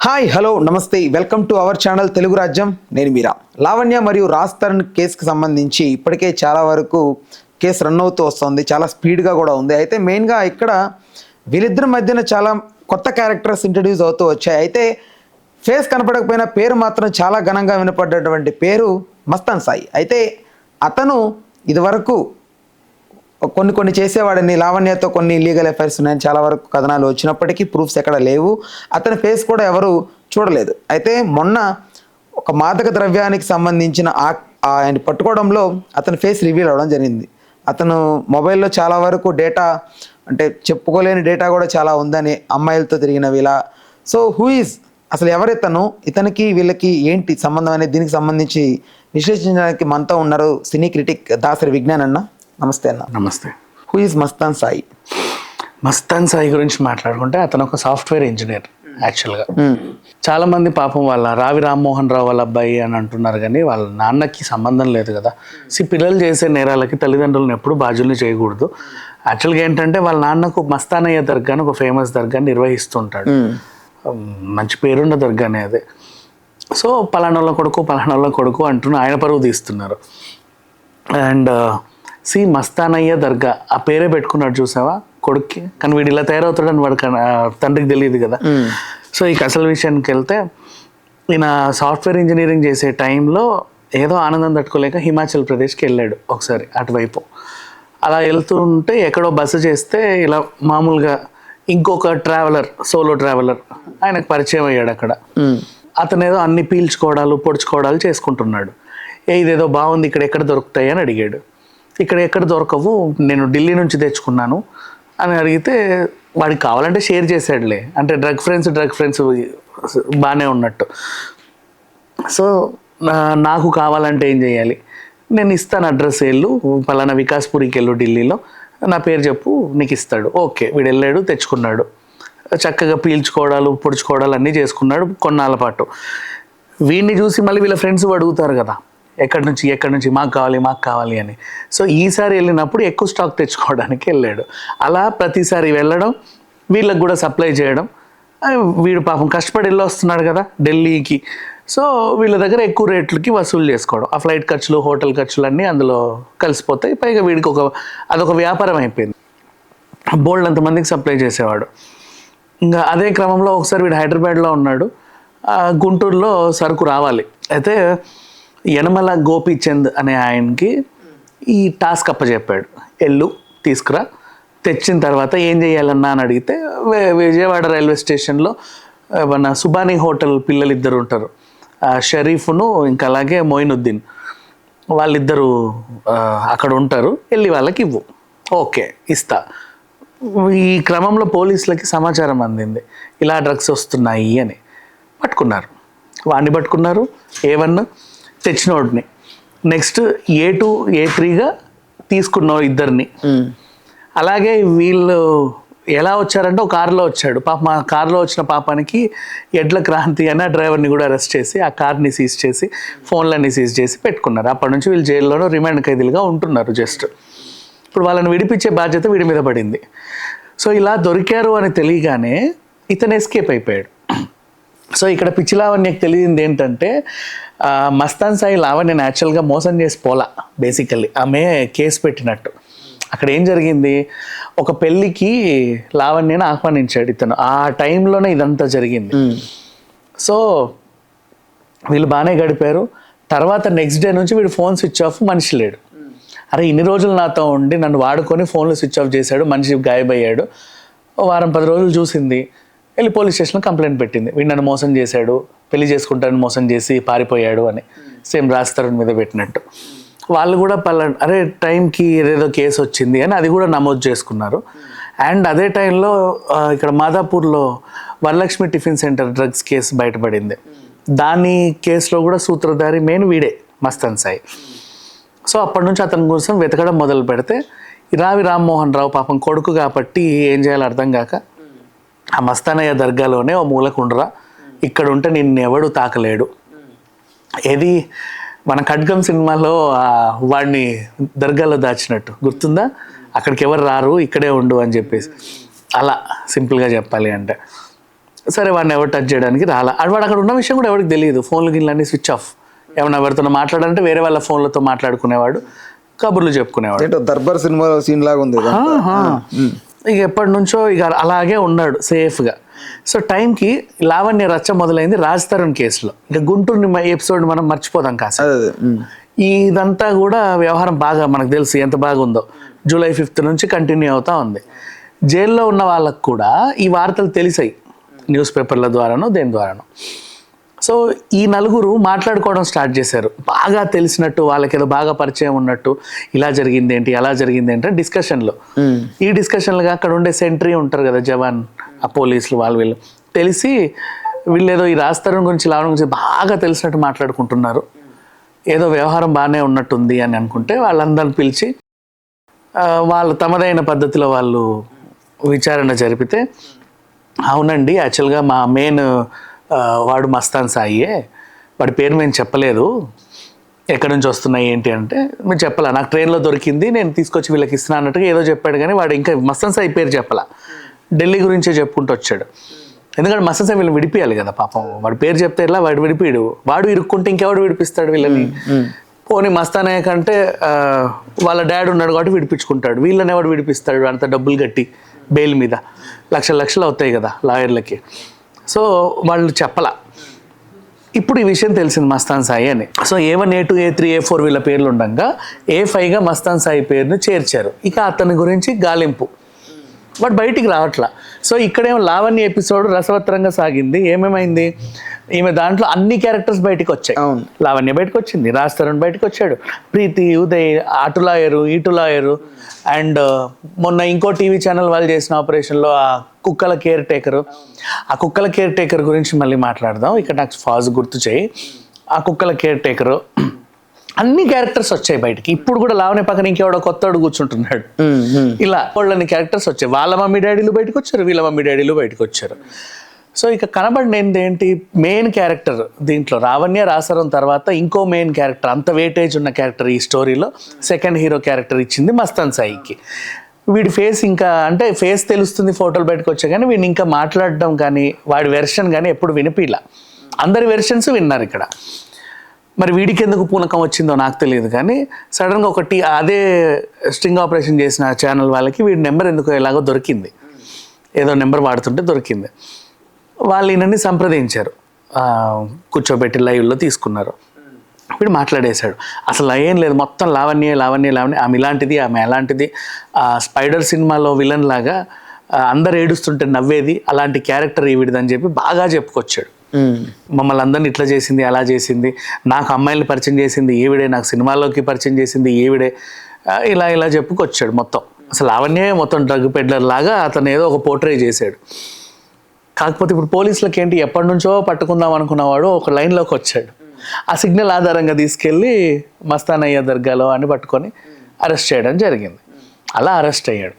Hi hello నమస్తే welcome to our channel Telugu రాజ్యం. నేను మీరా. లావణ్య మరియు రాజ్ తరుణ్ కేసుకి సంబంధించి ఇప్పటికే చాలా వరకు కేసు రన్ అవుతూ వస్తుంది, చాలా స్పీడ్గా కూడా ఉంది. అయితే మెయిన్గా ఇక్కడ వీళ్ళిద్దరి మధ్యన చాలా కొత్త క్యారెక్టర్స్ ఇంట్రడ్యూస్ అవుతూ వచ్చాయి. అయితే ఫేస్ కనపడకపోయినా పేరు మాత్రం చాలా ఘనంగా వినపడ్డటువంటి పేరు మస్తాన్ సాయి. అయితే అతను ఇదివరకు కొన్ని చేసేవాడని, లావణ్యతో కొన్ని లీగల్ అఫైర్స్ ఉన్నాయని చాలా వరకు కథనాలు వచ్చినప్పటికీ ప్రూఫ్స్ ఎక్కడ లేవు. అతని ఫేస్ కూడా ఎవరు చూడలేదు. అయితే మొన్న ఒక మాదక ద్రవ్యానికి సంబంధించిన ఆయన పట్టుకోవడంలో అతని ఫేస్ రివీల్ అవ్వడం జరిగింది. అతను మొబైల్లో చాలా వరకు డేటా, అంటే చెప్పుకోలేని డేటా కూడా చాలా ఉందని, అమ్మాయిలతో తిరిగినవి ఇలా. సో హూ ఈజ్ అసలు ఎవరితను, ఇతనికి వీళ్ళకి ఏంటి సంబంధం అనేది దీనికి సంబంధించి విశ్లేషించడానికి మనతో ఉన్నారు సినీ క్రిటిక్ దాసరి విజ్ఞాన్ అన్న. నమస్తే అన్న. నమస్తే. Who is Mastan Sai? మస్తాన్ సాయి గురించి మాట్లాడుకుంటే అతను ఒక సాఫ్ట్వేర్ ఇంజనీర్ యాక్చువల్గా. చాలా మంది పాపం వాళ్ళ రావి రామ్మోహన్ రావు వాళ్ళ అబ్బాయి అని అంటున్నారు, కానీ వాళ్ళ నాన్నకి సంబంధం లేదు కదా. పిల్లలు చేసే నేరాలకి తల్లిదండ్రులను ఎప్పుడు బాధ్యుల్ని చేయకూడదు. యాక్చువల్గా ఏంటంటే వాళ్ళ నాన్నకు మస్తానయ్య దర్గా అని ఒక ఫేమస్ దర్గా నిర్వహిస్తుంటాడు. మంచి పేరున్న దర్గానే అది. సో పలానోళ్ళ కొడుకు అంటున్న ఆయన పరువు తీస్తున్నారు. అండ్ మస్తానయ్య దర్గా ఆ పేరే పెట్టుకున్నాడు చూసావా కొడుక్కి. కానీ వీడు ఇలా తయారవుతాడని వాడు తండ్రికి తెలియదు కదా. సో ఇక అసలు విషయానికి వెళ్తే, ఈయన సాఫ్ట్వేర్ ఇంజనీరింగ్ చేసే టైంలో ఏదో ఆనందం తట్టుకోలేక హిమాచల్ ప్రదేశ్కి వెళ్ళాడు ఒకసారి అటువైపు. అలా వెళ్తుంటే ఎక్కడో బస్సు చేస్తే ఇలా మామూలుగా ఇంకొక ట్రావెలర్, సోలో ట్రావెలర్ ఆయనకు పరిచయం అయ్యాడు అక్కడ. అతను ఏదో అన్ని పీల్చుకోవడాలు పొడుచుకోవడాలు చేసుకుంటున్నాడు. ఇదేదో బాగుంది, ఇక్కడ ఎక్కడ దొరుకుతాయి అని అడిగాడు. ఇక్కడ ఎక్కడ దొరకవు, నేను ఢిల్లీ నుంచి తెచ్చుకున్నాను అని అడిగితే వాడికి కావాలంటే షేర్ చేశాడులే, అంటే డ్రగ్ ఫ్రెండ్స్ బాగానే ఉన్నట్టు. సో నాకు కావాలంటే ఏం చేయాలి, నేను ఇస్తాను అడ్రస్, వెళ్ళు పలానా వికాస్పూరికి వెళ్ళు ఢిల్లీలో, నా పేరు చెప్పు నీకు ఇస్తాడు. ఓకే, వీడు వెళ్ళాడు, తెచ్చుకున్నాడు. చక్కగా పీల్చుకోవడాలు పొడుచుకోవడాలు అన్నీ చేసుకున్నాడు కొన్నాళ్ళ పాటు. వీడిని చూసి మళ్ళీ వీళ్ళ ఫ్రెండ్స్ అడుగుతారు కదా, ఎక్కడి నుంచి మాకు కావాలి అని. సో ఈసారి వెళ్ళినప్పుడు ఎక్కువ స్టాక్ తెచ్చుకోవడానికి వెళ్ళాడు. అలా ప్రతిసారి వెళ్ళడం, వీళ్ళకి కూడా సప్లై చేయడం. వీడు పాపం కష్టపడి వెళ్ళి వస్తున్నాడు కదా ఢిల్లీకి. సో వీళ్ళ దగ్గర ఎక్కువ రేట్లకి వసూలు చేసుకోవడం. ఆ ఫ్లైట్ ఖర్చులు, హోటల్ ఖర్చులు అన్నీ అందులో కలిసిపోతాయి. పైగా వీడికి అదొక వ్యాపారం అయిపోయింది. బోల్డ్ అంతమందికి సప్లై చేసేవాడు. ఇంకా అదే క్రమంలో ఒకసారి వీడు హైదరాబాద్లో ఉన్నాడు. గుంటూరులో సరుకు రావాలి. అయితే యనమల గోపీచంద్ అనే ఆయనకి ఈ టాస్క్ అప్పచెప్పాడు, ఎల్లు తీసుకురా. తెచ్చిన తర్వాత ఏం చేయాలన్నా అని అడిగితే, విజయవాడ రైల్వే స్టేషన్లో మన సుబానీ హోటల్ పిల్లలు ఇద్దరు ఉంటారు, షరీఫ్ను ఇంకా అలాగే మొయినుద్దీన్, వాళ్ళిద్దరూ అక్కడ ఉంటారు, వెళ్ళి వాళ్ళకి ఇవ్వు. ఓకే ఇస్తా. ఈ క్రమంలో పోలీసులకి సమాచారం అందింది, ఇలా డ్రగ్స్ వస్తున్నాయి అని. వాడిని పట్టుకున్నారు, A1 తెచ్చినోడిని. నెక్స్ట్ A2 A3గా తీసుకున్నావు ఇద్దరిని. అలాగే వీళ్ళు ఎలా వచ్చారంటే ఒక కారులో వచ్చాడు. మా కారులో వచ్చిన పాపానికి ఎడ్ల క్రాంతి అని ఆ డ్రైవర్ని కూడా అరెస్ట్ చేసి ఆ కార్ని సీజ్ చేసి ఫోన్లన్నీ సీజ్ చేసి పెట్టుకున్నారు. అప్పటి నుంచి వీళ్ళు జైల్లోనూ రిమాండ్ ఖైదీలుగా ఉంటున్నారు. జస్ట్ ఇప్పుడు వాళ్ళని విడిపించే బాధ్యత వీడి మీద పడింది. సో ఇలా దొరికారు అని తెలియగానే ఇతను ఎస్కేప్ అయిపోయాడు. సో ఇక్కడ పిచ్చి లావణ్యకి తెలియంది ఏంటంటే, మస్తాన్ సాయి లావణ్య న్యాచురల్గా మోసం చేసి పోలా. బేసికల్లీ ఆమె కేసు పెట్టినట్టు. అక్కడ ఏం జరిగింది, ఒక పెళ్ళికి లావణ్యని ఆహ్వానించాడు ఇతను. ఆ టైంలోనే ఇదంతా జరిగింది. సో వీళ్ళు బాగానే గడిపారు. తర్వాత నెక్స్ట్ డే నుంచి వీడు ఫోన్ స్విచ్ ఆఫ్, మనిషి లేడు. అరే ఇన్ని రోజులు నాతో ఉండి నన్ను వాడుకొని ఫోన్లు స్విచ్ ఆఫ్ చేశాడు, మనిషి గాయబయ్యాడు. వారం 10 రోజులు చూసింది, వెళ్ళి పోలీస్ స్టేషన్లో కంప్లైంట్ పెట్టింది, వీడు నన్ను మోసం చేశాడు, పెళ్లి చేసుకుంటానని మోసం చేసి పారిపోయాడు అని. సేమ్ రాజ్ తరుణ్ మీద పెట్టినట్టు. వాళ్ళు కూడా అరే టైంకి ఏదేదో కేసు వచ్చింది అని అది కూడా నమోదు చేసుకున్నారు. అండ్ అదే టైంలో ఇక్కడ మాదాపూర్లో Varalakshmi tiffin centre drugs case బయటపడింది. దాని కేసులో కూడా సూత్రధారి మెయిన్ వీడే, మస్తాన్ సాయి. సో అప్పటి నుంచి అతని కోసం వెతకడం మొదలు పెడితే, రావి రామ్మోహన్ రావు పాపం కొడుకు కాబట్టి ఏం చేయాలో అర్థం కాక, ఆ మస్తానయ్య దర్గాలోనే ఓ మూలకుండరా, ఇక్కడ ఉంటే నిన్ను ఎవడు తాకలేడు. ఏది మన ఖడ్గం సినిమాలో వాడిని దర్గాలో దాచినట్టు గుర్తుందా, అక్కడికి ఎవరు రారు, ఇక్కడే ఉండు అని చెప్పేసి. అలా సింపుల్గా చెప్పాలి అంటే. సరే వాడిని ఎవరు టచ్ చేయడానికి రాలా వాడు అక్కడ ఉన్న విషయం కూడా ఎవరికి తెలియదు. ఫోన్లు గిన్నెలన్నీ స్విచ్ ఆఫ్. ఏమన్నా ఎవరితో మాట్లాడాలంటే వేరే వాళ్ళ ఫోన్లతో మాట్లాడుకునేవాడు, కబుర్లు చెప్పుకునేవాడు. ఏంటో దర్బార్ సినిమాలో సీన్ లాగా ఉంది ఇది. ఇక ఎప్పటి నుంచో ఇక అలాగే ఉన్నాడు సేఫ్గా. సో టైంకి లావణ్య రచ్చ మొదలైంది రాజ్ తరుణ్ కేసులో. ఇక గుంటూరు ఎపిసోడ్ మనం మర్చిపోదాం కాస్త. ఇదంతా కూడా వ్యవహారం బాగా మనకు తెలుసు ఎంత బాగుందో. జూలై 5th నుంచి కంటిన్యూ అవుతా ఉంది. జైల్లో ఉన్న వాళ్ళకు కూడా ఈ వార్తలు తెలిసాయి, న్యూస్ పేపర్ల ద్వారానో దేని ద్వారానో. సో ఈ నలుగురు మాట్లాడుకోవడం స్టార్ట్ చేశారు, బాగా తెలిసినట్టు, వాళ్ళకి ఏదో బాగా పరిచయం ఉన్నట్టు. ఇలా జరిగింది ఏంటి, అలా జరిగింది ఏంటి అని డిస్కషన్లో. ఈ డిస్కషన్లుగా అక్కడ ఉండే సెంట్రీ ఉంటారు కదా, జవాన్, ఆ పోలీసులు, వీళ్ళు తెలిసి వీళ్ళు ఏదో ఈ రాజ్ తరుణ్ గురించి, లావణ్య గురించి బాగా తెలిసినట్టు మాట్లాడుకుంటున్నారు, ఏదో వ్యవహారం బాగానే ఉన్నట్టుంది అని అనుకుంటే వాళ్ళందరిని పిలిచి వాళ్ళు తమదైన పద్ధతిలో వాళ్ళు విచారణ జరిపితే, అవునండి యాక్చువల్గా మా మెయిన్ వాడు మస్తాన్ సాయియే, వాడి పేరు మేము చెప్పలేదు, ఎక్కడి నుంచి వస్తున్నాయి ఏంటి అంటే మేము చెప్పాలా, నాకు ట్రైన్లో దొరికింది నేను తీసుకొచ్చి వీళ్ళకి ఇస్తున్నా అన్నట్టుగా ఏదో చెప్పాడు. కానీ వాడు ఇంకా మస్తాన్ సాయి పేరు చెప్పాలా, ఢిల్లీ గురించే చెప్పుకుంటూ వచ్చాడు. ఎందుకంటే మస్తాన్ సాయి వీళ్ళని విడిపియాలి కదా పాపం, వాడి పేరు చెప్తే ఎలా, వాడు విడిపిడు, వాడు ఇరుక్కుంటే ఇంకెవాడు విడిపిస్తాడు వీళ్ళని. పోనీ మస్తానయ్య కంటే వాళ్ళ డాడీ ఉన్నాడు కాబట్టి విడిపించుకుంటాడు, వీళ్ళని ఎవడు విడిపిస్తాడు, అంత డబ్బులు కట్టి బెయిల్ మీద లక్షలు అవుతాయి కదా లాయర్లకి. సో వాళ్ళు చెప్పలా. ఇప్పుడు ఈ విషయం తెలిసింది మస్తాన్ సాయి అని. So A1, A2, A3, A4 వీళ్ళ పేర్లు ఉండగా A5గా మస్తాన్ సాయి పేరును చేర్చారు. ఇక అతని గురించి గాలింపు, బట్ బయటికి రావట్లా. సో ఇక్కడేమో లావణ్య ఎపిసోడ్ రసవత్తరంగా సాగింది. ఏమేమైంది, ఈమె దాంట్లో అన్ని క్యారెక్టర్స్ బయటకు వచ్చాయి. లావణ్య బయటకు వచ్చింది, రాజ్ తరుణ్ బయటకు వచ్చాడు, ప్రీతి, ఉదయ్, అటు లాయరు ఇటు లాయరు, అండ్ మొన్న ఇంకో టీవీ ఛానల్ వాళ్ళు చేసిన ఆపరేషన్లో ఆ కుక్కల కేర్ టేకరు. ఆ కుక్కల కేర్ టేకర్ గురించి మళ్ళీ మాట్లాడదాం. ఇక్కడ నాకు ఫాజ్ గుర్తు చేయి. ఆ కుక్కల కేర్ టేకరు అన్ని క్యారెక్టర్స్ వచ్చాయి బయటికి. ఇప్పుడు కూడా లావణ్య పక్కన ఇంకెవడో కొత్తవాడు కూర్చుంటున్నాడు. ఇలా వాళ్ళని క్యారెక్టర్స్ వచ్చాయి. వాళ్ళ మమ్మీ డాడీలు బయటకు వచ్చారు, వీళ్ళ మమ్మీ డాడీలు బయటకు వచ్చారు. సో ఇక కనబడినది ఏంటి, మెయిన్ క్యారెక్టర్ దీంట్లో లావణ్య, రాసరం తర్వాత ఇంకో మెయిన్ క్యారెక్టర్, అంత వెయిటేజ్ ఉన్న క్యారెక్టర్ ఈ స్టోరీలో సెకండ్ హీరో క్యారెక్టర్ ఇచ్చింది మస్తాన్ సాయికి. వీడి ఫేస్ ఇంకా అంటే ఫేస్ తెలుస్తుంది ఫోటోలు బయటకు వచ్చా, కానీ వీడిని ఇంకా మాట్లాడడం కానీ వాడి వెర్షన్ కానీ ఎప్పుడు వినిపిలా. అందరి వెర్షన్స్ విన్నారు ఇక్కడ. మరి వీడికి ఎందుకు పూనకం వచ్చిందో నాకు తెలియదు, కానీ సడన్గా ఒకటి అదే స్ట్రింగ్ ఆపరేషన్ చేసిన ఛానల్ వాళ్ళకి వీడి నెంబర్ ఎందుకు ఎలాగో దొరికింది, ఏదో నెంబర్ వాడుతుంటే దొరికింది. వాళ్ళు ఈయనని సంప్రదించారు, కూర్చోబెట్టి లైవ్లో తీసుకున్నారు. వీడు మాట్లాడేశాడు, అసలు ఏం లేదు, మొత్తం లావణ్య ఆమె ఇలాంటిది, ఆమె అలాంటిది, స్పైడర్ సినిమాలో విలన్ లాగా అందరు ఏడుస్తుంటే నవ్వేది, అలాంటి క్యారెక్టర్ ఈవిడిదని చెప్పి బాగా చెప్పుకొచ్చాడు. మమ్మల్ని అందరిని ఇట్లా చేసింది, అలా చేసింది, నాకు అమ్మాయిని పరిచయం చేసింది ఈవిడే, నాకు సినిమాలోకి పరిచయం చేసింది ఈవిడే, ఇలా చెప్పుకొచ్చాడు మొత్తం. అసలు లావణ్యే మొత్తం డ్రగ్ పెడ్లర్ లాగా అతను ఏదో ఒక పోర్ట్రే చేశాడు. కాకపోతే ఇప్పుడు పోలీసులకి ఏంటి, ఎప్పటి నుంచో పట్టుకుందాం అనుకున్నవాడు ఒక లైన్లోకి వచ్చాడు. ఆ సిగ్నల్ ఆధారంగా తీసుకెళ్ళి మస్తానయ్య దర్గాలో అని పట్టుకొని అరెస్ట్ చేయడం జరిగింది. అలా అరెస్ట్ అయ్యాడు.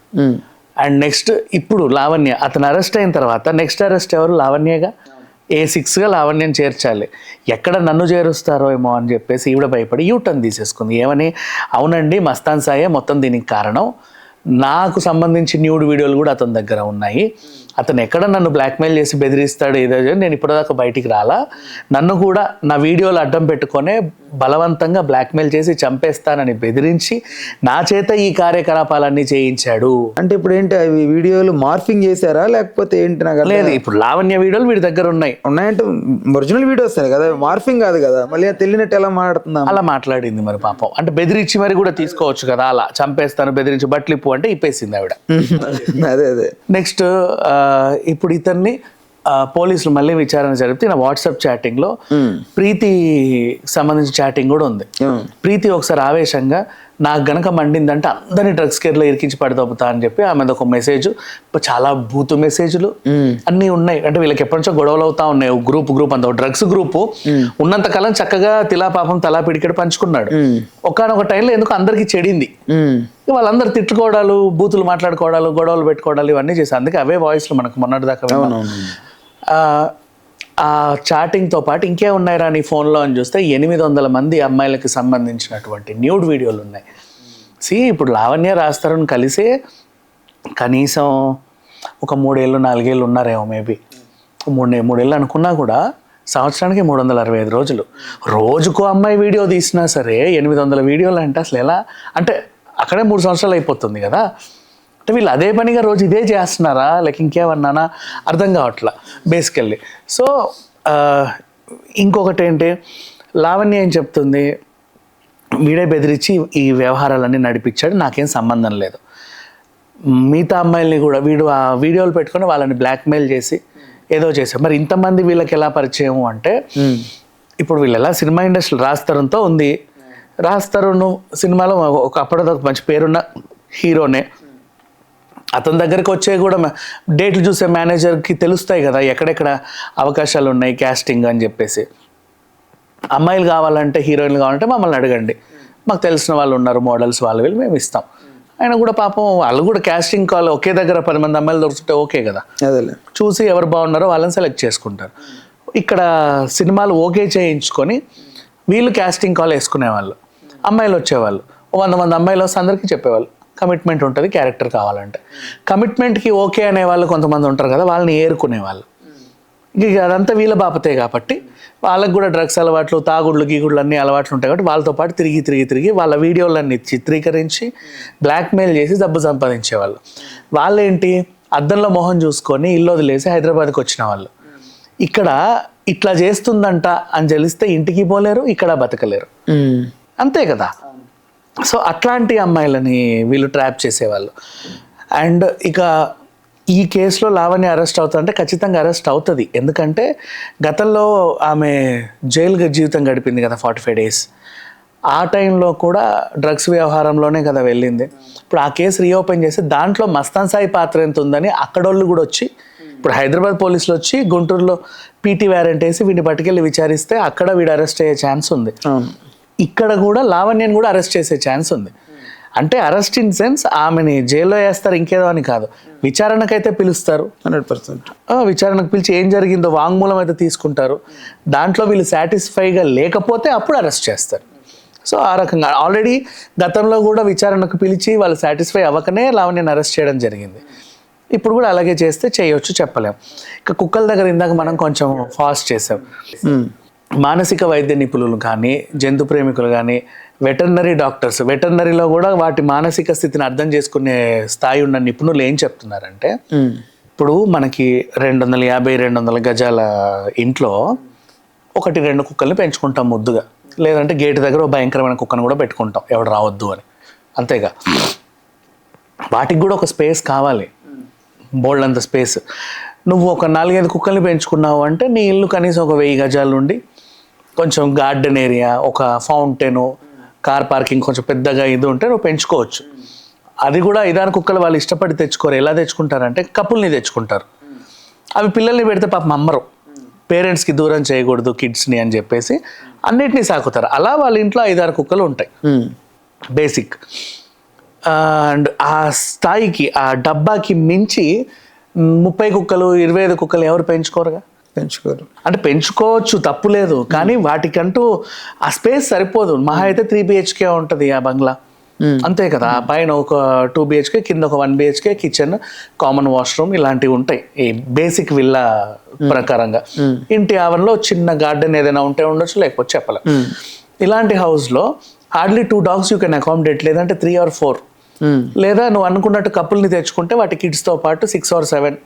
అండ్ నెక్స్ట్ ఇప్పుడు లావణ్య, అతను అరెస్ట్ అయిన తర్వాత నెక్స్ట్ అరెస్ట్ ఎవరు, లావణ్యగా. A6గా లావణ్యం చేర్చాలి, ఎక్కడ నన్ను చేరుస్తారో ఏమో అని చెప్పేసి ఈవిడ భయపడి యూటర్న్ తీసేసుకుంది. ఏమని, అవునండి మస్తాన్ సాయే మొత్తం దీనికి కారణం, నాకు సంబంధించి న్యూడ్ వీడియోలు కూడా అతని దగ్గర ఉన్నాయి, అతను ఎక్కడ నన్ను బ్లాక్మెయిల్ చేసి బెదిరిస్తాడు, ఏదో నేను ఇప్పటిదాకా బయటికి రాలా, నన్ను కూడా నా వీడియోలు అడ్డం పెట్టుకొనే బలవంతంగా బ్లాక్మెయిల్ చేసి చంపేస్తానని బెదిరించి నా చేత ఈ కార్యకలాపాలన్నీ చేయించాడు. అంటే ఇప్పుడు ఏంటి, అవి వీడియోలు మార్ఫింగ్ చేశారా లేకపోతే ఏంటి? నాకు లేదు, ఇప్పుడు లావణ్య వీడియోలు వీడి దగ్గర ఉన్నాయంటే ఒరిజినల్ వీడియోస్ కదా, మార్ఫింగ్ కాదు కదా, మళ్ళీ తెలియనట్టు ఎలా మాట్లాడుతుందా? అలా మాట్లాడింది మరి పాపం. అంటే బెదిరించి మరి కూడా తీసుకోవచ్చు కదా, అలా చంపేస్తాను బెదిరించి బట్లిప్పు అంటే ఇప్పేసింది ఆవిడ. అదే నెక్స్ట్ ఇప్పుడు ఇతన్ని పోలీసులు మళ్ళీ విచారణ జరిపితే నా వాట్సాప్ చాటింగ్ లో ప్రీతి సంబంధించిన చాటింగ్ కూడా ఉంది. ప్రీతి ఒకసారి ఆవేశంగా నాకు గనక మండిందంటే అందరినీ డ్రగ్స్ కేర్ లో ఇరికించి పడదొబ్బుతా అని చెప్పి ఆమె ఒక మెసేజ్, చాలా బూతు మెసేజ్లు అన్ని ఉన్నాయి. అంటే వీళ్ళకి ఎప్పటి నుంచో గొడవలు అవుతా ఉన్నాయి, గ్రూప్ అంతా డ్రగ్స్ గ్రూప్ ఉన్నంత కాలం చక్కగా తిలా పాపం తలా పిడికెడు పంచుకున్నాడు. ఒకనొక టైంలో ఎందుకు అందరికి చెడింది, వాళ్ళందరూ తిట్టుకోవడాలు, బూతులు మాట్లాడుకోవడాలు, గొడవలు పెట్టుకోవడాలు ఇవన్నీ చేశారు. అందుకే అవే వాయిస్లు మనకు మొన్నటి దాకా. ఆ చాటింగ్తో పాటు ఇంకే ఉన్నాయిరా నీ ఫోన్లో అని చూస్తే 800 మంది అమ్మాయిలకి సంబంధించినటువంటి న్యూడ్ వీడియోలు ఉన్నాయి. ఇప్పుడు లావణ్య, రాజ్ తరుణ్ కలిసే కనీసం ఒక 3 ఏళ్ళు 4 ఏళ్ళు ఉన్నారేమో మేబీ. మూడేళ్ళు అనుకున్నా కూడా సంవత్సరానికి 365 రోజులు. రోజుకో అమ్మాయి వీడియో తీసినా సరే 800 వీడియోలు అంటే అసలు ఎలా, అంటే అక్కడే 3 సంవత్సరాలు అయిపోతుంది కదా. అంటే వీళ్ళు అదే పనిగా రోజు ఇదే చేస్తున్నారా లేక ఇంకేమన్నానా అర్థం కావట్లా బేసికల్లీ. సో ఇంకొకటి ఏంటి, లావణ్య ఏం చెప్తుంది, వీడే బెదిరించి ఈ వ్యవహారాలన్నీ నడిపించాడు, నాకేం సంబంధం లేదు. మిగతా అమ్మాయిల్ని కూడా వీడు ఆ వీడియోలు పెట్టుకొని వాళ్ళని బ్లాక్మెయిల్ చేసి ఏదో చేశారు. మరి ఇంతమంది వీళ్ళకి ఎలా పరిచయం అంటే, ఇప్పుడు వీళ్ళు ఎలా సినిమా ఇండస్ట్రీ రాస్తారంతో ఉంది. రాస్తారును సినిమాలో ఒక అప్పటిదాకా మంచి పేరున్న హీరోనే. అతని దగ్గరికి వచ్చే కూడా డేట్లు చూసే మేనేజర్కి తెలుస్తాయి కదా ఎక్కడెక్కడ అవకాశాలు ఉన్నాయి క్యాస్టింగ్ అని చెప్పేసి. అమ్మాయిలు కావాలంటే, హీరోయిన్లు కావాలంటే మమ్మల్ని అడగండి, మాకు తెలిసిన వాళ్ళు ఉన్నారు మోడల్స్, వాళ్ళు వీళ్ళు మేము ఇస్తాం. ఆయన కూడా పాపం వాళ్ళు కూడా క్యాస్టింగ్ కాల్ ఒకే దగ్గర 10 మంది అమ్మాయిలు దొరుకుతుంటే ఓకే కదా, చూసి ఎవరు బాగున్నారో వాళ్ళని సెలెక్ట్ చేసుకుంటారు. ఇక్కడ సినిమాలు ఓకే చేయించుకొని వీళ్ళు క్యాస్టింగ్ కాల్ వేసుకునేవాళ్ళు, అమ్మాయిలు వచ్చేవాళ్ళు. 100 మంది అమ్మాయిలు వస్తే అందరికీ చెప్పేవాళ్ళు కమిట్మెంట్ ఉంటుంది క్యారెక్టర్ కావాలంటే. కమిట్మెంట్కి ఓకే అనేవాళ్ళు కొంతమంది ఉంటారు కదా, వాళ్ళని ఏరుకునేవాళ్ళు. ఇక అదంతా వీళ్ళ బాపతే కాబట్టి వాళ్ళకి కూడా డ్రగ్స్ అలవాట్లు, తాగుళ్ళు గీగుళ్ళు అన్ని అలవాట్లు ఉంటాయి కాబట్టి వాళ్ళతో పాటు తిరిగి వాళ్ళ వీడియోలన్నీ చిత్రీకరించి బ్లాక్మెయిల్ చేసి డబ్బు సంపాదించేవాళ్ళు. వాళ్ళేంటి, అద్దంలో మొహం చూసుకొని ఇల్లు వదిలేసి హైదరాబాద్కి వచ్చిన వాళ్ళు. ఇక్కడ ఇట్లా చేస్తుందంట అని తెలిస్తే ఇంటికి పోలేరు, ఇక్కడ బతకలేరు, అంతే కదా. సో అట్లాంటి అమ్మాయిలని వీళ్ళు ట్రాప్ చేసేవాళ్ళు. అండ్ ఇక ఈ కేసులో లావణ్య అరెస్ట్ అవుతుందంటే ఖచ్చితంగా అరెస్ట్ అవుతుంది. ఎందుకంటే గతంలో ఆమె జైలు జీవితం గడిపింది కదా 45 days. ఆ టైంలో కూడా డ్రగ్స్ వ్యవహారంలోనే కదా వెళ్ళింది. ఇప్పుడు ఆ కేసు రీఓపెన్ చేసి దాంట్లో మస్తాన్ సాయి పాత్ర ఎంత ఉందని అక్కడోళ్ళు కూడా వచ్చి, ఇప్పుడు హైదరాబాద్ పోలీసులు వచ్చి గుంటూరులో పీటీ వారెంట్ వేసి వీడిని పట్టుకెళ్ళి విచారిస్తే అక్కడ వీడు అరెస్ట్ అయ్యే ఛాన్స్ ఉంది. ఇక్కడ కూడా లావణ్యని కూడా అరెస్ట్ చేసే ఛాన్స్ ఉంది. అంటే అరెస్ట్ ఇన్ సెన్స్ ఆమెని జైల్లో వేస్తారు ఇంకేదో అని కాదు, విచారణకైతే పిలుస్తారు 100%. విచారణకు పిలిచి ఏం జరిగిందో వాంగ్మూలం అయితే తీసుకుంటారు. దాంట్లో వీళ్ళు సాటిస్ఫైగా లేకపోతే అప్పుడు అరెస్ట్ చేస్తారు. సో ఆ రకంగా ఆల్రెడీ గతంలో కూడా విచారణకు పిలిచి వాళ్ళు సాటిస్ఫై అవ్వకనే లావణ్యని అరెస్ట్ చేయడం జరిగింది. ఇప్పుడు కూడా అలాగే చేస్తే చేయొచ్చు, చెప్పలేం. ఇక కుక్కల దగ్గర ఇందాక మనం కొంచెం ఫాస్ట్ చేసాం. మానసిక వైద్య నిపుణులు కానీ, జంతు ప్రేమికులు కానీ, వెటర్నరీ డాక్టర్స్, వెటర్నరీలో కూడా వాటి మానసిక స్థితిని అర్థం చేసుకునే స్థాయి ఉన్న నిపుణులు ఏం చెప్తున్నారంటే, ఇప్పుడు మనకి 250-200 గజాల ఇంట్లో 1-2 కుక్కల్ని పెంచుకుంటాం ముద్దుగా, లేదంటే గేటు దగ్గర ఒక భయంకరమైన కుక్కను కూడా పెట్టుకుంటాం ఎవడు రావద్దు అని, అంతేగా. వాటికి కూడా ఒక స్పేస్ కావాలి, బోల్డ్ అంత స్పేస్. నువ్వు ఒక 4-5 కుక్కల్ని పెంచుకున్నావు అంటే నీ ఇల్లు కనీసం ఒక 1000 గజాల నుండి కొంచెం గార్డెన్ ఏరియా, ఒక ఫౌంటైన్, కార్ పార్కింగ్ కొంచెం పెద్దగా ఇది ఉంటే నువ్వు పెంచుకోవచ్చు. అది కూడా 5-6 కుక్కలు వాళ్ళు ఇష్టపడి తెచ్చుకోరు. ఎలా తెచ్చుకుంటారంటే కపుల్ని తెచ్చుకుంటారు. అవి పిల్లల్ని పెడితే పాపం అమ్మరు, పేరెంట్స్కి దూరం చేయకూడదు కిడ్స్ని అని చెప్పేసి అన్నిటినీ సాకుతారు. అలా వాళ్ళ ఇంట్లో 5-6 కుక్కలు ఉంటాయి బేసిక్. అండ్ ఆ స్థాయికి, ఆ డబ్బాకి మించి 30 కుక్కలు 25 కుక్కలు ఎవరు పెంచుకోరుగా, పెంచుకోరు. అంటే పెంచుకోవచ్చు, తప్పు లేదు, కానీ వాటికంటూ ఆ స్పేస్ సరిపోదు. మహా అయితే 3 BHK ఉంటుంది ఆ బంగ్లా, అంతే కదా. పైన ఒక 2 BHK, కింద ఒక 1 BHK, కిచెన్, కామన్ వాష్రూమ్ ఇలాంటివి ఉంటాయి ఈ బేసిక్ విల్లా ప్రకారంగా. ఇంటి ఆవరణలో చిన్న గార్డెన్ ఏదైనా ఉంటే ఉండొచ్చు, లేకపోతే చెప్పలేం. ఇలాంటి హౌస్లో hardly 2 dogs you can accommodate, లేదంటే 3 or 4, లేదా నువ్వు అనుకున్నట్టు కపుల్ని తెచ్చుకుంటే వాటి కిడ్స్తో పాటు 6 or 7,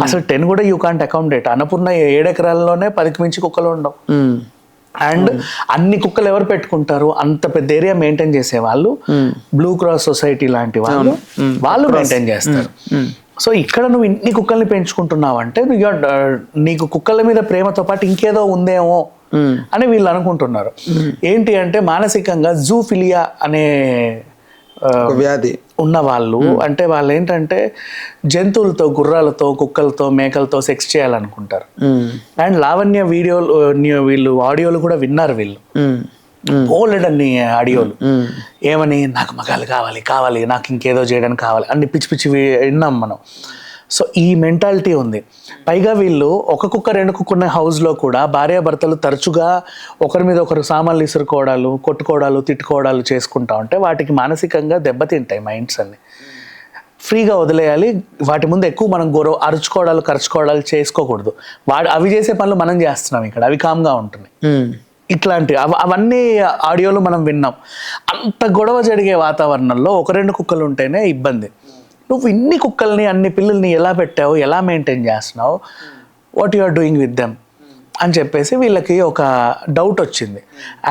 అసలు 10 కూడా యూ కాంట్ అకామిడేట్. అన్నపూర్ణ 7 ఎకరాల్లోనే 10కి మించి కుక్కలు ఉండవు. అండ్ అన్ని కుక్కలు ఎవరు పెట్టుకుంటారు, అంత పెద్ద ఏరియా మెయింటైన్ చేసే వాళ్ళు బ్లూ క్రాస్ సొసైటీ లాంటి వాళ్ళు మెయింటైన్ చేస్తారు. సో ఇక్కడ నువ్వు ఇన్ని కుక్కల్ని పెంచుకుంటున్నావు అంటే నీకు కుక్కల మీద ప్రేమతో పాటు ఇంకేదో ఉందేమో అని వీళ్ళు అనుకుంటున్నారు. ఏంటి అంటే మానసికంగా జూఫిలియా అనే వ్యాధి ఉన్న వాళ్ళు, అంటే వాళ్ళు ఏంటంటే జంతువులతో, గుర్రాలతో, కుక్కలతో, మేకలతో సెక్స్ చేయాలనుకుంటారు. అండ్ లావణ్య వీళ్ళు ఆడియోలు కూడా విన్నారు వీళ్ళు, ఓల్డన్ని ఆడియోలు. ఏమని, నాకు మగాలు కావాలి, నాకు ఇంకేదో చేయడానికి కావాలి అన్ని పిచ్చి పిచ్చి విన్నాం మనం. సో ఈ మెంటాలిటీ ఉంది. పైగా వీళ్ళు 1 కుక్క 2 కుక్క ఉన్న హౌస్లో కూడా భార్యాభర్తలు తరచుగా ఒకరి మీద ఒకరు సామాన్లు ఇసురుకోవడాలు, కొట్టుకోవడాలు, తిట్టుకోవడాలు చేసుకుంటా ఉంటే వాటికి మానసికంగా దెబ్బతింటాయి మైండ్స్ అన్ని. ఫ్రీగా వదిలేయాలి. వాటి ముందు ఎక్కువ మనం ఖర్చుకోవడాలు చేసుకోకూడదు. అవి చేసే పనులు మనం చేస్తున్నాం ఇక్కడ, అవి కామ్గా ఉంటున్నాయి. ఇట్లాంటి అవన్నీ ఆడియోలు మనం విన్నాం. అంత గొడవ జరిగే వాతావరణంలో 1-2 కుక్కలు ఉంటేనే ఇబ్బంది. నువ్వు ఇన్ని కుక్కల్ని, అన్ని పిల్లల్ని ఎలా పెట్టావు, ఎలా మెయింటైన్ చేస్తున్నావు, what you are doing with them అని చెప్పేసి వీళ్ళకి ఒక డౌట్ వచ్చింది.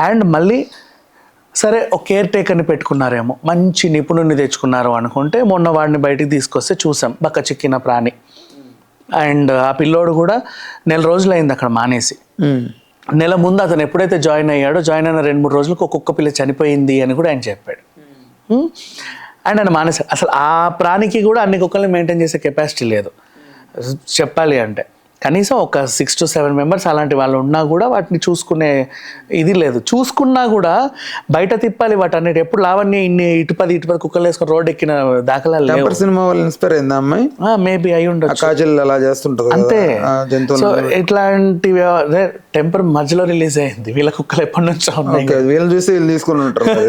అండ్ మళ్ళీ సరే ఒక కేర్ టేకర్ని పెట్టుకున్నారేమో, మంచి నిపుణుడిని తెచ్చుకున్నారు అనుకుంటే మొన్న వాడిని బయటికి తీసుకొస్తే చూసాం, బక్క చిక్కిన ప్రాణి. అండ్ ఆ పిల్లోడు కూడా 1 రోజులు అయింది అక్కడ మానేసి. నెల ముందు అతను ఎప్పుడైతే జాయిన్ అయిన 2-3 రోజులకు ఒక కుక్క పిల్ల చనిపోయింది అని కూడా ఆయన చెప్పాడు. అండ్ ఆయన మానేశాడు. అసలు ఆ ప్రాణికి కూడా అన్ని కుక్కల్ని మెయింటైన్ చేసే కెపాసిటీ లేదు చెప్పాలి అంటే. కనీసం ఒక 6 to 7 మెంబర్స్ అలాంటి వాళ్ళు ఉన్నా కూడా వాటిని చూసుకునే ఇది లేదు. చూసుకున్నా కూడా బయట తిప్పాలి వాటన్నిటి. ఎప్పుడు లావణ్య ఇటు 10 కుక్కలు వేసుకొని రోడ్ ఎక్కిన దాఖలా లేవు. సినిమా వాళ్ళు ఇన్స్పైర్ అయిందా అమ్మాయి? మేబీ అయి ఉండొచ్చు. కాజల్ అలా చేస్తుంటది అంతే. సో ఇట్లాంటివి టెంపర్ మధ్యలో రిలీజ్ అయింది. వీళ్ళ కుక్కలు ఎప్పటి నుంచో ఉన్నాయి, వీళ్ళు చూసి వీళ్ళు తీసుకుని ఉంటారు.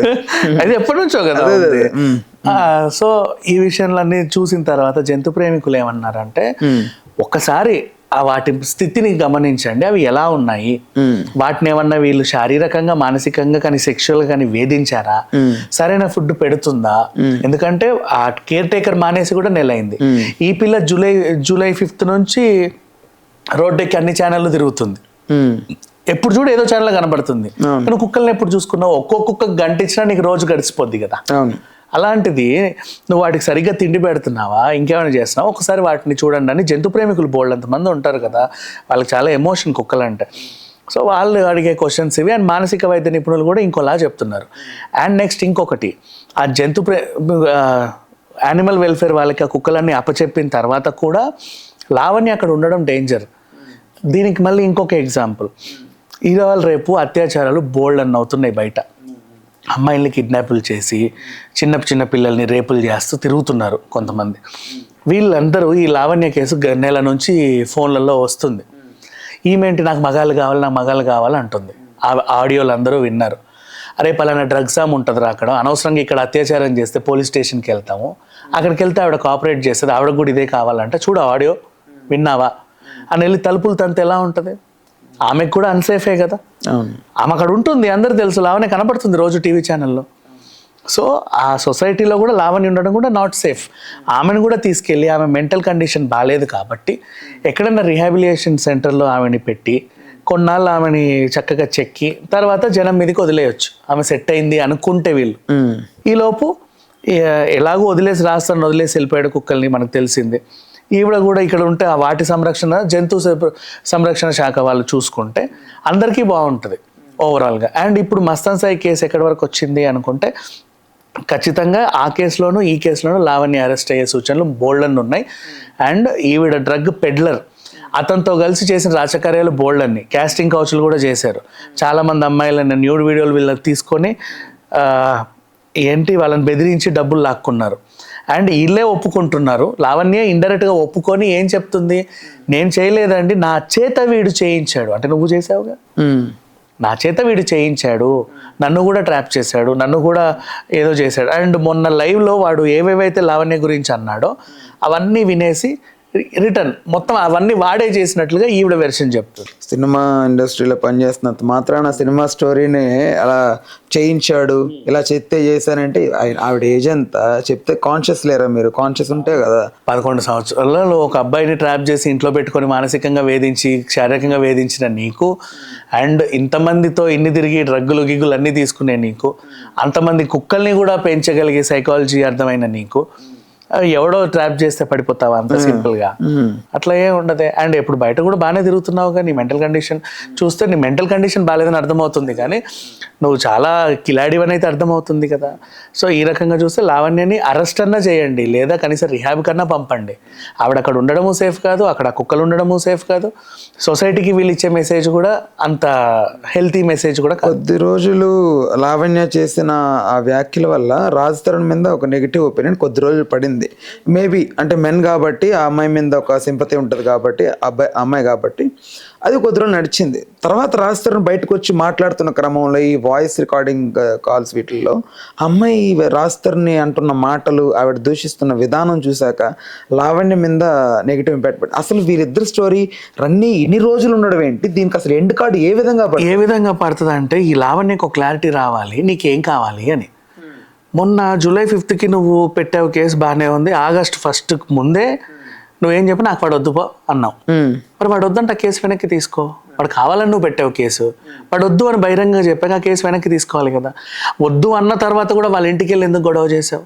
అది ఎప్పటి నుంచో కదా. సో ఈ విషయంలో అన్ని చూసిన తర్వాత జంతు ప్రేమికులు ఏమన్నారంటే, ఒక్కసారి వాటి స్థితిని గమనించండి, అవి ఎలా ఉన్నాయి, వాటిని ఏమన్నా వీళ్ళు శారీరకంగా, మానసికంగా కానీ, సెక్షువల్ కానీ వేధించారా, సరైన ఫుడ్ పెడుతుందా? ఎందుకంటే ఆ కేర్ టేకర్ మానేసి కూడా నెల అయింది. ఈ పిల్ల జూలై 5th నుంచి రోడ్డుకి అన్ని ఛానళ్ళు తిరుగుతుంది. ఎప్పుడు చూడు ఏదో ఛానల్ కనబడుతుంది. నువ్వు కుక్కల్ని ఎప్పుడు చూసుకున్నావు? ఒక్కొక్క కుక్క గంట ఇచ్చినా నీకు రోజు గడిచిపోద్ది కదా. అలాంటిది నువ్వు వాటికి సరిగ్గా తిండి పెడుతున్నావా, ఇంకేమైనా చేస్తున్నావా? ఒకసారి వాటిని చూడండి అని జంతు ప్రేమికులు బోల్డంతమంది ఉంటారు కదా, వాళ్ళకి చాలా ఎమోషన్ కుక్కలంటే. సో వాళ్ళు అడిగే క్వశ్చన్స్ ఇవి. అండ్ మానసిక వైద్య నిపుణులు కూడా ఇంకోలా చెప్తున్నారు. అండ్ నెక్స్ట్ ఇంకొకటి, ఆ యానిమల్ వెల్ఫేర్ వాళ్ళకి ఆ కుక్కలన్నీ అప్పచెప్పిన తర్వాత కూడా లావణ్య అక్కడ ఉండడం డేంజర్. దీనికి మళ్ళీ ఇంకొక ఎగ్జాంపుల్, ఇవాళ రేపు అత్యాచారాలు బోల్డ్ అవుతున్నాయి బయట. అమ్మాయిల్ని కిడ్నాపులు చేసి చిన్న పిల్లల్ని రేపులు చేస్తూ తిరుగుతున్నారు కొంతమంది. వీళ్ళందరూ ఈ లావణ్య కేసు నెల నుంచి ఫోన్లలో వస్తుంది. ఈమెంటి నాకు మగాళ్ళు కావాలి అంటుంది. ఆ ఆడియోలు అందరూ విన్నారు. అరే పలానా డ్రగ్స్ ఆమె ఉంటుంది అక్కడ, అనవసరంగా ఇక్కడ అత్యాచారం చేస్తే పోలీస్ స్టేషన్కి వెళ్తాము, అక్కడికి వెళ్తే ఆవిడ కోఆపరేట్ చేస్తుంది, ఆవిడ కూడా ఇదే కావాలంటే చూడు ఆడియో విన్నావా అని వెళ్ళి తలుపులు తంతే ఎలా ఉంటుంది? ఆమెకు కూడా అన్సేఫే కదా. ఆమె అక్కడ ఉంటుంది, అందరు తెలుసు, లావణ్య కనపడుతుంది రోజు టీవీ ఛానల్లో. సో ఆ సొసైటీలో కూడా లావణ్య ఉండడం కూడా నాట్ సేఫ్. ఆమెను కూడా తీసుకెళ్ళి, ఆమె మెంటల్ కండిషన్ బాగాలేదు కాబట్టి ఎక్కడన్నా రిహాబిలిటేషన్ సెంటర్లో ఆమెని పెట్టి కొన్నాళ్ళు ఆమెని చక్కగా చెక్కి తర్వాత జనం మీదకి వదిలేయచ్చు, ఆమె సెట్ అయింది అనుకుంటే వీళ్ళు. ఈలోపు ఎలాగో వదిలేసి వెళ్ళిపోయాడు కుక్కల్ని, మనకు తెలిసింది. ఈవిడ కూడా ఇక్కడ ఉంటే ఆ వాటి సంరక్షణ, జంతు సంరక్షణ శాఖ వాళ్ళు చూసుకుంటే అందరికీ బాగుంటుంది ఓవరాల్గా. అండ్ ఇప్పుడు మస్తాన్ సాయి కేసు ఎక్కడి వరకు వచ్చింది అనుకుంటే, ఖచ్చితంగా ఆ కేసులోనూ ఈ కేసులోనూ లావణ్య అరెస్ట్ అయ్యే సూచనలు బోల్డన్ ఉన్నాయి. అండ్ ఈవిడ డ్రగ్ పెడ్లర్, అతనితో కలిసి చేసిన రాజకార్యాలు బోల్డన్ని, క్యాస్టింగ్ కౌచ్లు కూడా చేశారు. చాలామంది అమ్మాయిలను న్యూడ్ వీడియోలు వీళ్ళకి తీసుకొని వాళ్ళని బెదిరించి డబ్బులు లాక్కున్నారు. అండ్ వీళ్ళే ఒప్పుకుంటున్నారు. లావణ్య ఇండైరెక్ట్గా ఒప్పుకొని ఏం చెప్తుంది, నేను చేయలేదండి, నా చేత వీడు చేయించాడు. అంటే నువ్వు చేసావుగా, నా చేత వీడు చేయించాడు, నన్ను కూడా ట్రాప్ చేశాడు, నన్ను కూడా ఏదో చేశాడు. అండ్ మొన్న లైవ్లో వాడు ఏవేవైతే లావణ్య గురించి అన్నాడో అవన్నీ వినేసి రిటర్న్ మొత్తం అవన్నీ వాడే చేసినట్లుగా ఈవిడ వెర్షన్ చెప్తుంది. సినిమా ఇండస్ట్రీలో పనిచేస్తున్నంత మాత్రాన సినిమా స్టోరీని అలా చేయించాడు, ఇలా చెప్తే చేశానంటే ఆవిడ ఏజ్ ఎంత చెప్తే కాన్షియస్ లేరా మీరు? కాన్షియస్ ఉంటే కదా. 11 సంవత్సరాలలో ఒక అబ్బాయిని ట్రాప్ చేసి ఇంట్లో పెట్టుకొని మానసికంగా వేధించి, శారీరకంగా వేధించిన నీకు, అండ్ ఇంతమందితో ఇన్ని తిరిగి గిగ్గులు అన్నీ తీసుకునే నీకు, అంతమంది కుక్కల్ని కూడా పెంచగలిగే సైకాలజీ అర్థమైన నీకు, ఎవడో ట్రాప్ చేస్తే పడిపోతావా అంత సింపుల్ గా? అట్లా ఏం ఉండదే. అండ్ ఇప్పుడు బయట కూడా బాగానే తిరుగుతున్నావు, కానీ మెంటల్ కండిషన్ చూస్తే నీ మెంటల్ కండిషన్ బాగాలేదని అర్థమవుతుంది, కానీ నువ్వు చాలా కిలాడివని అయితే అర్థమవుతుంది కదా. సో ఈ రకంగా చూస్తే లావణ్యని అరెస్ట్ అన్నా చేయండి, లేదా కనీసం రిహాబ్ కన్నా పంపండి. ఆవిడ అక్కడ ఉండడము సేఫ్ కాదు, అక్కడ కుక్కలు ఉండడము సేఫ్ కాదు, సొసైటీకి వీళ్ళు ఇచ్చే మెసేజ్ కూడా అంత హెల్తీ మెసేజ్ కూడా. కొద్ది రోజులు లావణ్య చేసిన ఆ వ్యాఖ్యల వల్ల రాజ్ తరుణ్ మీద ఒక నెగిటివ్ ఒపీనియన్ కొద్ది రోజులు పడింది. మేబీ అంటే మెన్ కాబట్టి ఆ అమ్మాయి మీద ఒక సింపతి ఉంటుంది కాబట్టి, అమ్మాయి కాబట్టి అది కొద్ది రోజులు నడిచింది. తర్వాత రాజ్ తరుణ్ బయటకు వచ్చి మాట్లాడుతున్న క్రమంలో ఈ వాయిస్ రికార్డింగ్ కాల్స్ వీటిల్లో అమ్మాయి రాజ్ తరుణ్ని అంటున్న మాటలు, ఆవిడ దూషిస్తున్న విధానం చూశాక లావణ్య మీద నెగిటివ్ ఇంపాక్ట్ పడి అసలు వీరిద్దరు స్టోరీ రన్నీ ఇన్ని రోజులు ఉండడం ఏంటి, దీనికి అసలు ఎండ్ కార్డు ఏ విధంగా పడుతుంది అంటే ఈ లావణ్యకు ఒక క్లారిటీ రావాలి, నీకేం కావాలి అని. మొన్న July 5th నువ్వు పెట్టావు కేసు బాగానే ఉంది, August 1st ముందే నువ్వేం చెప్పి నాకు వాడు వద్దు అన్నావు. మరి వాడు వద్దంటే ఆ కేసు వెనక్కి తీసుకో. వాడు కావాలని నువ్వు పెట్టావు కేసు, వాడు వద్దు అని బహిరంగంగా చెప్పాక ఆ కేసు వెనక్కి తీసుకోవాలి కదా. వద్దు అన్న తర్వాత కూడా వాళ్ళ ఇంటికి వెళ్ళి ఎందుకు గొడవ చేసావు?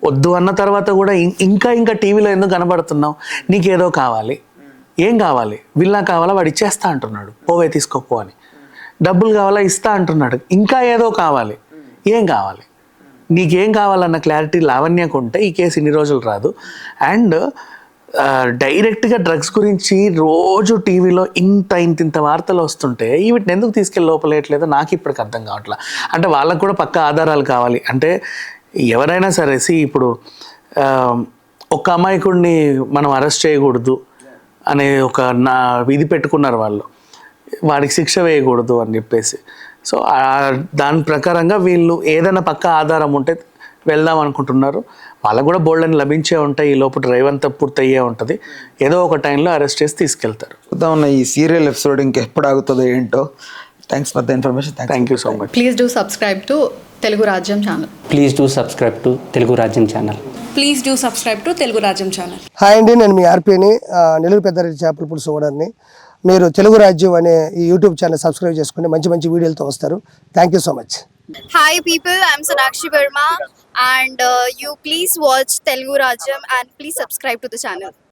వద్దు అన్న తర్వాత కూడా ఇంకా టీవీలో ఎందుకు కనబడుతున్నావు? నీకేదో కావాలి, ఏం కావాలి? విల్లా కావాలా? వాడు ఇచ్చేస్తా అంటున్నాడు, పోవే తీసుకోపో అని. డబ్బులు కావాలా? ఇస్తా అంటున్నాడు. ఇంకా ఏదో కావాలి, ఏం కావాలి? నీకేం కావాలన్న క్లారిటీ లావణ్యకు ఉంటే ఈ కేసు ఇన్ని రోజులు రాదు. అండ్ డైరెక్ట్గా డ్రగ్స్ గురించి రోజు టీవీలో ఇంత వార్తలు వస్తుంటే వీటిని ఎందుకు తీసుకెళ్ళి లోపలేయట్లేదో నాకు ఇప్పటికి అర్థం కావట్లా. అంటే వాళ్ళకు కూడా పక్కా ఆధారాలు కావాలి. అంటే ఎవరైనా సరే ఇప్పుడు ఒక అమాయకుడిని మనం అరెస్ట్ చేయకూడదు అనే ఒక ఇది పెట్టుకున్నారు వాళ్ళు, వాడికి శిక్ష వేయకూడదు అని చెప్పేసి. సో దాని ప్రకారంగా వీళ్ళు ఏదైనా పక్క ఆధారం ఉంటే వెళ్దాం అనుకుంటున్నారు. వాళ్ళకు కూడా బోల్డ్ అని లభించే ఉంటాయి, ఈ లోపు డ్రైవ్ అంతా పూర్తయ్యే ఉంటుంది. ఏదో ఒక టైంలో అరెస్ట్ చేసి తీసుకెళ్తారు. ఉన్న ఈ సీరియల్ ఎపిసోడ్ ఇంకెప్పుడు ఆగుతుందో ఏంటో. Thanks for the information. Thank you so much. Please do subscribe to Telugu Rajyam channel. Please do subscribe to Telugu Rajyam channel. Please do subscribe to Telugu Rajyam channel. Hi అండి, నేను మీ ఆర్పీని, నెల్లూరు పెద్దారెడ్డి చేపల పులుసు ఓనర్ని. మీరు తెలుగు రాజ్యం అనే ఈ యూట్యూబ్ ఛానల్ సబ్స్క్రైబ్ చేసుకుని మంచి వీడియోలతో వస్తారు. Thank you so much. Hi people, I'm Sonakshi Verma and you please watch Telugu Rajyam and please subscribe to the channel.